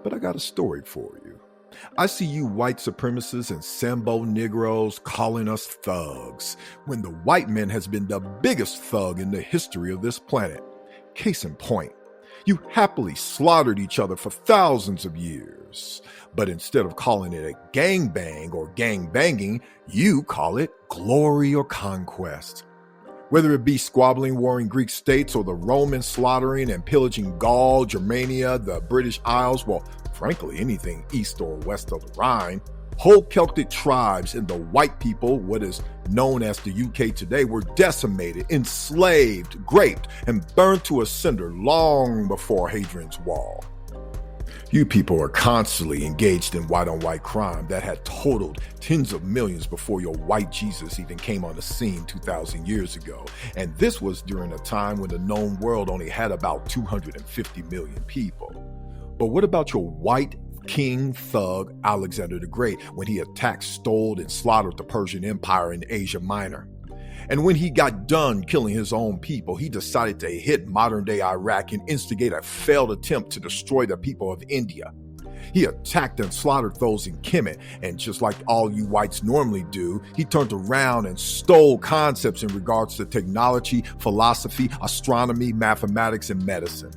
But I got a story for you. I see you white supremacists and Sambo Negroes calling us thugs, when the white man has been the biggest thug in the history of this planet. Case in point, you happily slaughtered each other for thousands of years. But instead of calling it a gangbang or gang banging, you call it glory or conquest. Whether it be squabbling warring Greek states or the Romans slaughtering and pillaging Gaul, Germania, the British Isles, well, frankly, anything east or west of the Rhine, whole Celtic tribes and the white people, what is known as the UK today, were decimated, enslaved, raped, and burned to a cinder long before Hadrian's Wall. You people are constantly engaged in white-on-white crime that had totaled tens of millions before your white Jesus even came on the scene 2,000 years ago. And this was during a time when the known world only had about 250 million people. But what about your white king thug Alexander the Great when he attacked, stole, and slaughtered the Persian Empire in Asia Minor? And when he got done killing his own people, he decided to hit modern-day Iraq and instigate a failed attempt to destroy the people of India. He attacked and slaughtered those in Kemet, and just like all you whites normally do, he turned around and stole concepts in regards to technology, philosophy, astronomy, mathematics, and medicine.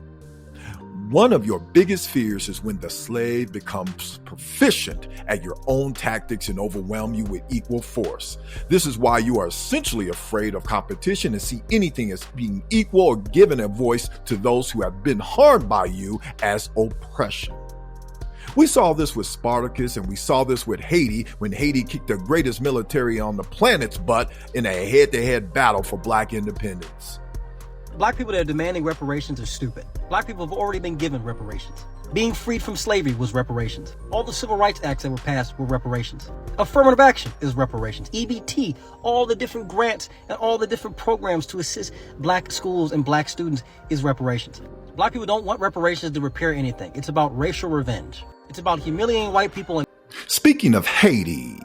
One of your biggest fears is when the slave becomes proficient at your own tactics and overwhelm you with equal force. This is why you are essentially afraid of competition and see anything as being equal or giving a voice to those who have been harmed by you as oppression. We saw this with Spartacus, and we saw this with Haiti when Haiti kicked the greatest military on the planet's butt in a head-to-head battle for black independence. Black people that are demanding reparations are stupid. Black people have already been given reparations. Being freed from slavery was reparations. All the civil rights acts that were passed were reparations. Affirmative action is reparations. EBT, all the different grants and all the different programs to assist black schools and black students is reparations. Black people don't want reparations to repair anything. It's about racial revenge. It's about humiliating white people. Speaking of Haiti,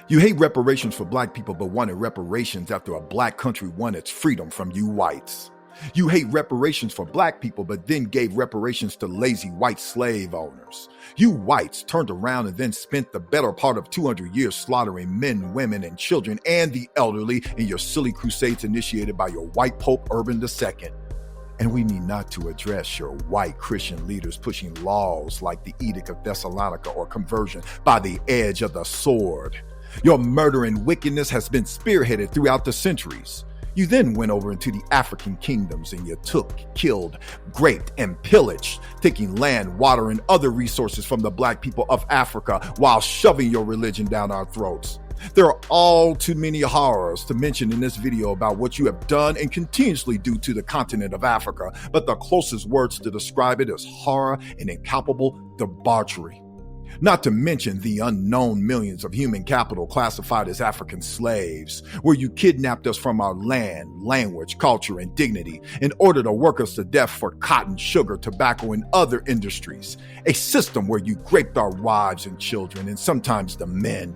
you hate reparations for black people but wanted reparations after a black country won its freedom from you whites. You hate reparations for black people, but then gave reparations to lazy white slave owners. You whites turned around and then spent the better part of 200 years slaughtering men, women, and children and the elderly in your silly crusades initiated by your white Pope Urban II. And we need not to address your white Christian leaders pushing laws like the Edict of Thessalonica or conversion by the edge of the sword. Your murder and wickedness has been spearheaded throughout the centuries. You then went over into the African kingdoms and you took, killed, raped, and pillaged, taking land, water, and other resources from the black people of Africa while shoving your religion down our throats. There are all too many horrors to mention in this video about what you have done and continuously do to the continent of Africa, but the closest words to describe it is horror and incalculable debauchery. Not to mention the unknown millions of human capital classified as African slaves, where you kidnapped us from our land, language, culture, and dignity in order to work us to death for cotton, sugar, tobacco, and other industries. A system where you raped our wives and children, and sometimes the men,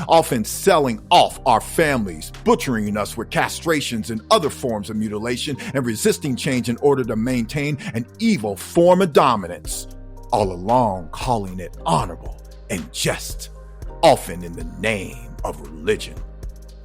often selling off our families, butchering us with castrations and other forms of mutilation, and resisting change in order to maintain an evil form of dominance. All along calling it honorable and just, often in the name of religion.